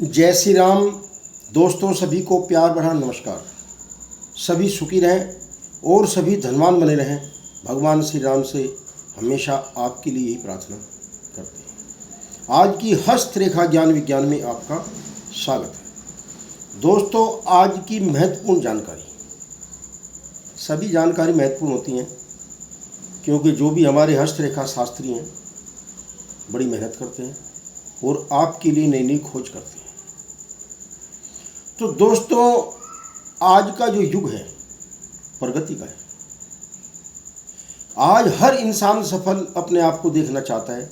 जय श्री राम। दोस्तों, सभी को प्यार भरा नमस्कार। सभी सुखी रहें और सभी धनवान बने रहें। भगवान श्री राम से हमेशा आपके लिए यही प्रार्थना करते हैं। आज की हस्तरेखा ज्ञान विज्ञान में आपका स्वागत है। दोस्तों, आज की महत्वपूर्ण जानकारी, सभी जानकारी महत्वपूर्ण होती हैं क्योंकि जो भी हमारे हस्तरेखा शास्त्री हैं बड़ी मेहनत करते हैं और आपके लिए नई नई खोज करते हैं। तो दोस्तों, आज का जो युग है प्रगति का है। आज हर इंसान सफल अपने आप को देखना चाहता है,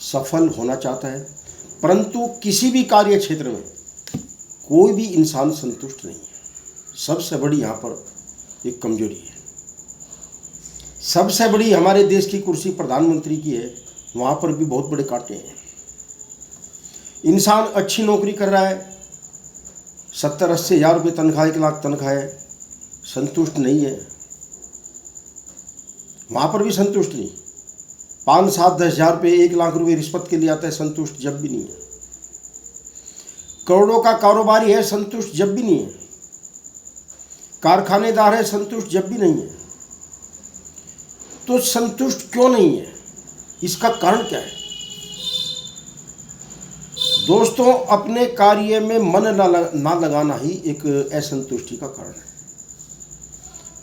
सफल होना चाहता है, परंतु किसी भी कार्य क्षेत्र में कोई भी इंसान संतुष्ट नहीं है। सबसे बड़ी यहाँ पर एक कमजोरी है। सबसे बड़ी हमारे देश की कुर्सी प्रधानमंत्री की है, वहाँ पर भी बहुत बड़े कांटे हैं। इंसान अच्छी नौकरी कर रहा है, 70-80 हज़ार रुपये तनख्वाह, 1 लाख तनख्वाह है, संतुष्ट नहीं है। वहाँ पर भी संतुष्ट नहीं। 5-7-10 हज़ार रुपये, 1 लाख रुपये रिश्वत के लिए आता है, संतुष्ट जब भी नहीं है। करोड़ों का कारोबारी है, संतुष्ट जब भी नहीं है। कारखानेदार है, संतुष्ट जब भी नहीं है। तो संतुष्ट क्यों नहीं है? इसका कारण क्या है? दोस्तों, अपने कार्य में मन ना लगाना ही एक असंतुष्टि का कारण है।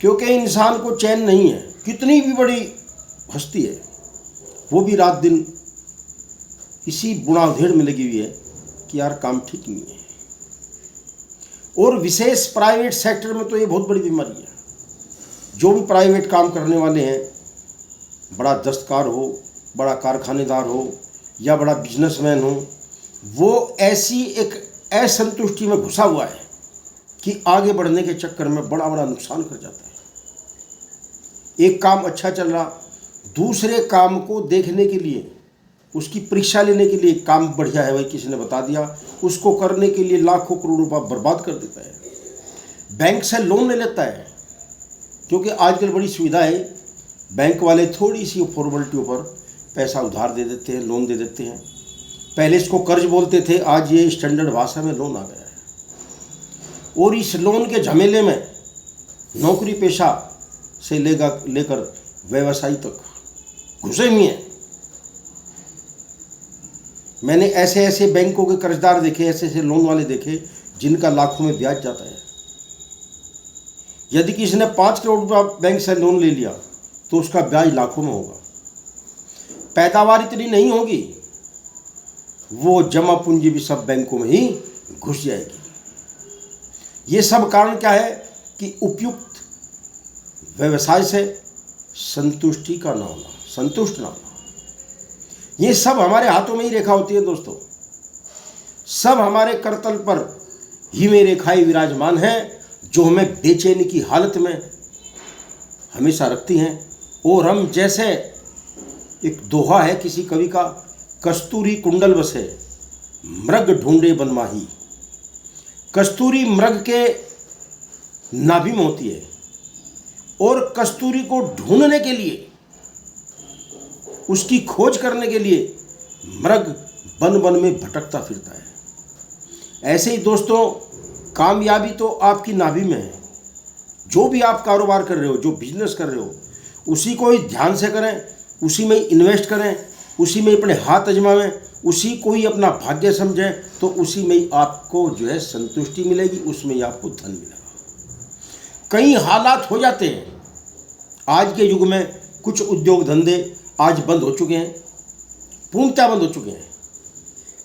क्योंकि इंसान को चैन नहीं है। कितनी भी बड़ी हस्ती है, वो भी रात दिन इसी बुनाधेड़ में लगी हुई है कि यार काम ठीक नहीं है। और विशेष प्राइवेट सेक्टर में तो ये बहुत बड़ी बीमारी है। जो भी प्राइवेट काम करने वाले हैं, बड़ा दस्तकार हो, बड़ा कारखानेदार हो या बड़ा बिजनेसमैन हो, वो ऐसी एक असंतुष्टि में घुसा हुआ है कि आगे बढ़ने के चक्कर में बड़ा बड़ा नुकसान कर जाता है। एक काम अच्छा चल रहा, दूसरे काम को देखने के लिए, उसकी परीक्षा लेने के लिए, काम बढ़िया है भाई किसी ने बता दिया, उसको करने के लिए लाखों करोड़ रुपया बर्बाद कर देता है। बैंक से लोन ले लेता है क्योंकि आजकल बड़ी सुविधा है। बैंक वाले थोड़ी सी फॉर्मेलिटी पर पैसा उधार दे देते हैं, लोन दे देते हैं। पहले इसको कर्ज बोलते थे, आज ये स्टैंडर्ड भाषा में लोन आ गया है। और इस लोन के झमेले में नौकरी पेशा से लेकर व्यवसायी तक घुसे हुए हैं। मैंने ऐसे ऐसे बैंकों के कर्जदार देखे, ऐसे ऐसे लोन वाले देखे जिनका लाखों में ब्याज जाता है। यदि किसी ने 5 करोड़ रुपया बैंक से लोन ले लिया तो उसका ब्याज लाखों में होगा। पैदावार इतनी नहीं होगी, वो जमा पूंजी भी सब बैंकों में ही घुस जाएगी। ये सब कारण क्या है कि उपयुक्त व्यवसाय से संतुष्टि का ना होना, संतुष्ट ना होना। ये सब हमारे हाथों में ही रेखा होती है दोस्तों। सब हमारे करतल पर ही में रेखाएं विराजमान हैं जो हमें बेचैनी की हालत में हमेशा रखती हैं। और हम जैसे, एक दोहा है किसी कवि का, कस्तूरी कुंडल बसे मृग ढूंढे बनमाही। कस्तूरी मृग के नाभि में होती है और कस्तूरी को ढूंढने के लिए, उसकी खोज करने के लिए मृग बन बन में भटकता फिरता है। ऐसे ही दोस्तों, कामयाबी तो आपकी नाभि में है। जो भी आप कारोबार कर रहे हो, जो बिजनेस कर रहे हो, उसी को ही ध्यान से करें, उसी में ही इन्वेस्ट करें, उसी में अपने हाथ आजमावें, उसी को ही अपना भाग्य समझें, तो उसी में ही आपको जो है संतुष्टि मिलेगी, उसमें ही आपको धन मिलेगा। कई हालात हो जाते हैं आज के युग में, कुछ उद्योग धंधे आज बंद हो चुके हैं, पूर्णतः बंद हो चुके हैं।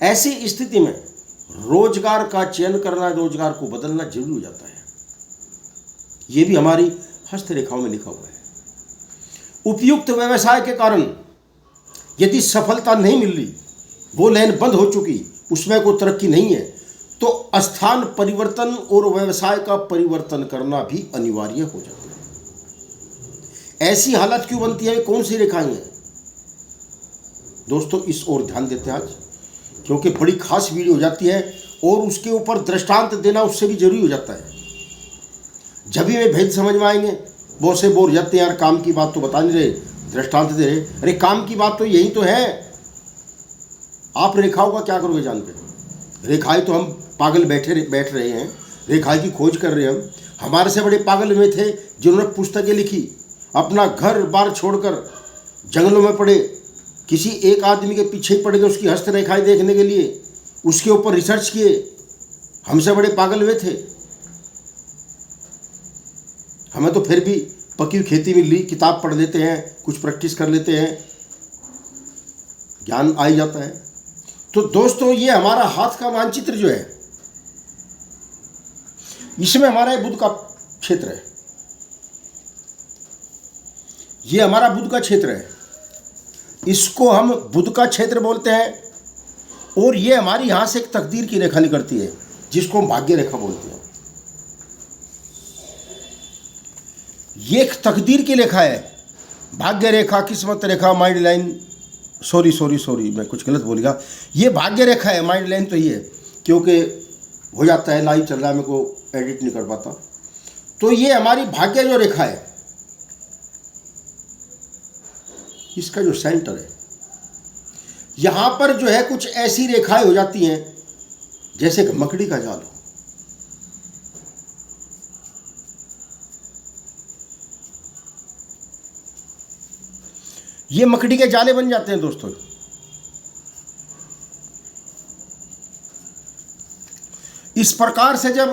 ऐसी स्थिति में रोजगार का चयन करना, रोजगार को बदलना जरूरी हो जाता है। ये भी हमारी हस्तरेखाओं में लिखा हुआ है। उपयुक्त व्यवसाय के कारण यदि सफलता नहीं मिल रही, वो लाइन बंद हो चुकी, उसमें कोई तरक्की नहीं है, तो स्थान परिवर्तन और व्यवसाय का परिवर्तन करना भी अनिवार्य हो जाता है। ऐसी हालत क्यों बनती है? कौन सी रेखाएं हैं दोस्तों? इस ओर ध्यान देते हैं आज, क्योंकि बड़ी खास वीडियो हो जाती है और उसके ऊपर दृष्टांत देना उससे भी जरूरी हो जाता है। जब भी वे भेद समझ में आएंगे। बहुत से बोर जाते हैं, यार काम की बात तो बता नहीं रहे, दृष्टांत दे रहे। अरे काम की बात तो यही तो है। आप रेखाओं का क्या करोगे जान पे? रेखाएं तो हम पागल बैठ रहे हैं, रेखाएं की खोज कर रहे हैं हम। हमारे से बड़े पागल वे थे जिन्होंने पुस्तकें लिखी, अपना घर बार छोड़कर जंगलों में पड़े, किसी एक आदमी के पीछे ही पड़ गए उसकी हस्तरेखाएं देखने के लिए, उसके ऊपर रिसर्च किए। हमसे बड़े पागल वे थे। हमें तो फिर भी पकी हुई खेती में ली किताब पढ़ लेते हैं, कुछ प्रैक्टिस कर लेते हैं, ज्ञान आ ही जाता है। तो दोस्तों, ये हमारा हाथ का मानचित्र जो है, इसमें हमारा ये बुध का क्षेत्र है, ये हमारा बुध का क्षेत्र है, इसको हम बुध का क्षेत्र बोलते हैं। और ये हमारी यहां से एक तकदीर की रेखा निकलती है जिसको हम भाग्य रेखा बोलते हैं। ये एक तकदीर की रेखा है, भाग्य रेखा, किस्मत रेखा, माइंड लाइन, सॉरी मैं कुछ गलत बोल गया। ये भाग्य रेखा है, माइंड लाइन तो ये है, क्योंकि हो जाता है लाइव चल रहा है, मेरे को एडिट नहीं कर पाता। तो ये हमारी भाग्य जो रेखा है, इसका जो सेंटर है, यहां पर जो है कुछ ऐसी रेखाएं हो जाती हैं जैसे कि मकड़ी का जाल हो। ये मकड़ी के जाले बन जाते हैं दोस्तों। इस प्रकार से जब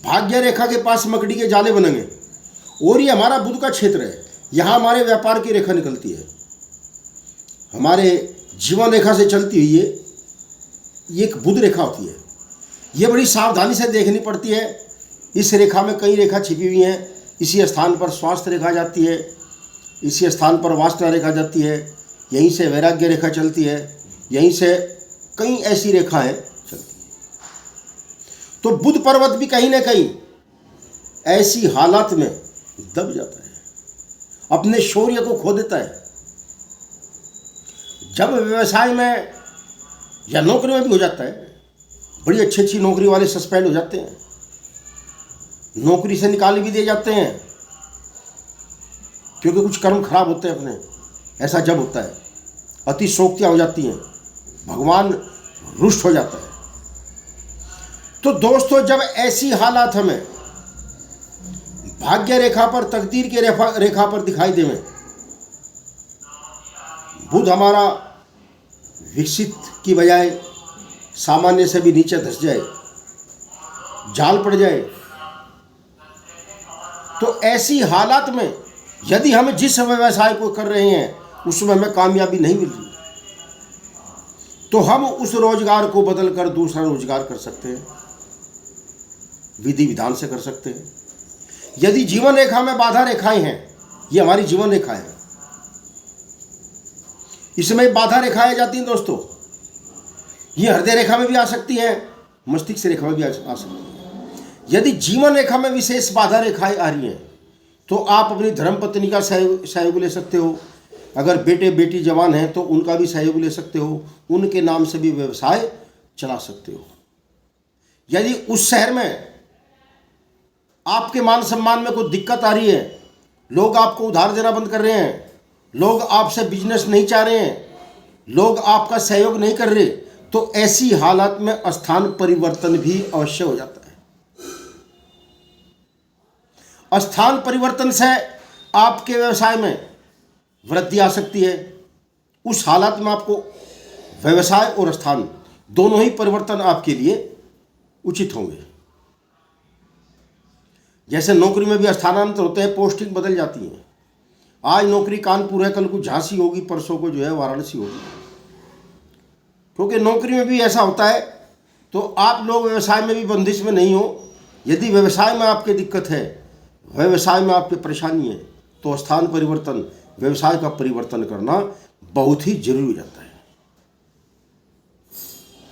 भाग्य रेखा के पास मकड़ी के जाले बनेंगे, और ये हमारा बुध का क्षेत्र है, यहां हमारे व्यापार की रेखा निकलती है, हमारे जीवन रेखा से चलती हुई ये एक बुध रेखा होती है। ये बड़ी सावधानी से देखनी पड़ती है। इस रेखा में कई रेखा छिपी हुई हैं। इसी स्थान पर स्वास्थ्य रेखा जाती है, इसी स्थान पर वासना रेखा जाती है, यहीं से वैराग्य रेखा चलती है, यहीं से कई ऐसी रेखाएं चलती हैं। तो बुध पर्वत भी कहीं ना कहीं ऐसी हालात में दब जाता है, अपने शौर्य को खो देता है। जब व्यवसाय में या नौकरी में भी हो जाता है, बड़ी अच्छी नौकरी वाले सस्पेंड हो जाते हैं, नौकरी से निकाल भी दिए जाते हैं क्योंकि कुछ कर्म खराब होते हैं अपने। ऐसा जब होता है, अतिशोक्तियां हो जाती हैं, भगवान रुष्ट हो जाता है। तो दोस्तों, जब ऐसी हालात हमें भाग्य रेखा पर, तकदीर की रेखा पर दिखाई देवे, बुध हमारा विकसित की बजाय सामान्य से भी नीचे धस जाए, जाल पड़ जाए, तो ऐसी हालात में यदि हम जिस व्यवसाय को कर रहे हैं उसमें हमें कामयाबी नहीं मिल रही, तो हम उस रोजगार को बदलकर दूसरा रोजगार कर सकते हैं, विधि विधान से कर सकते हैं। यदि जीवन रेखा में बाधा रेखाएं हैं, ये हमारी जीवन रेखा है, इसमें बाधा रेखाएं जाती हैं दोस्तों। ये हृदय रेखा में भी आ सकती है, मस्तिष्क रेखा में भी आ सकती है। यदि जीवन रेखा में विशेष बाधा रेखाएं आ रही हैं तो आप अपनी धर्मपत्नी का सहयोग ले सकते हो। अगर बेटे बेटी जवान हैं तो उनका भी सहयोग ले सकते हो, उनके नाम से भी व्यवसाय चला सकते हो। यदि उस शहर में आपके मान सम्मान में कोई दिक्कत आ रही है, लोग आपको उधार देना बंद कर रहे हैं, लोग आपसे बिजनेस नहीं चाह रहे हैं, लोग आपका सहयोग नहीं कर रहे, तो ऐसी हालात में स्थान परिवर्तन भी अवश्य हो जाता है। स्थान परिवर्तन से आपके व्यवसाय में वृद्धि आ सकती है। उस हालात में आपको व्यवसाय और स्थान दोनों ही परिवर्तन आपके लिए उचित होंगे। जैसे नौकरी में भी स्थानांतर होते हैं, पोस्टिंग बदल जाती है। आज नौकरी कानपुर है, कल को झांसी होगी, परसों को जो है वाराणसी होगी। क्योंकि नौकरी में भी ऐसा होता है। तो आप लोग व्यवसाय में भी बंदिश में नहीं हो। यदि व्यवसाय में आपकी दिक्कत है, व्यवसाय में आपकी परेशानी है, तो स्थान परिवर्तन, व्यवसाय का परिवर्तन करना बहुत ही जरूरी हो जाता है।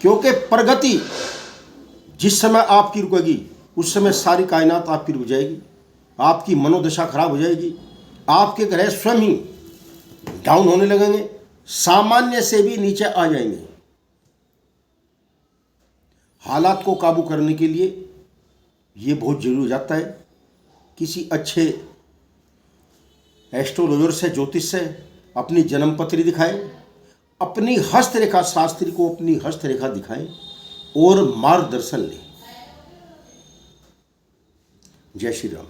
क्योंकि प्रगति जिस समय आपकी रुकेगी उस समय सारी कायनात आपकी रुक जाएगी, आपकी मनोदशा खराब हो जाएगी, आपके ग्रह स्वयं ही डाउन होने लगेंगे, सामान्य से भी नीचे आ जाएंगे। हालात को काबू करने के लिए ये बहुत जरूरी हो जाता है। किसी अच्छे एस्ट्रोलॉजर से, ज्योतिष से अपनी जन्मपत्री दिखाएं, अपनी हस्तरेखा, शास्त्री को अपनी हस्तरेखा दिखाएं, और मार्गदर्शन लें। जय श्री राम।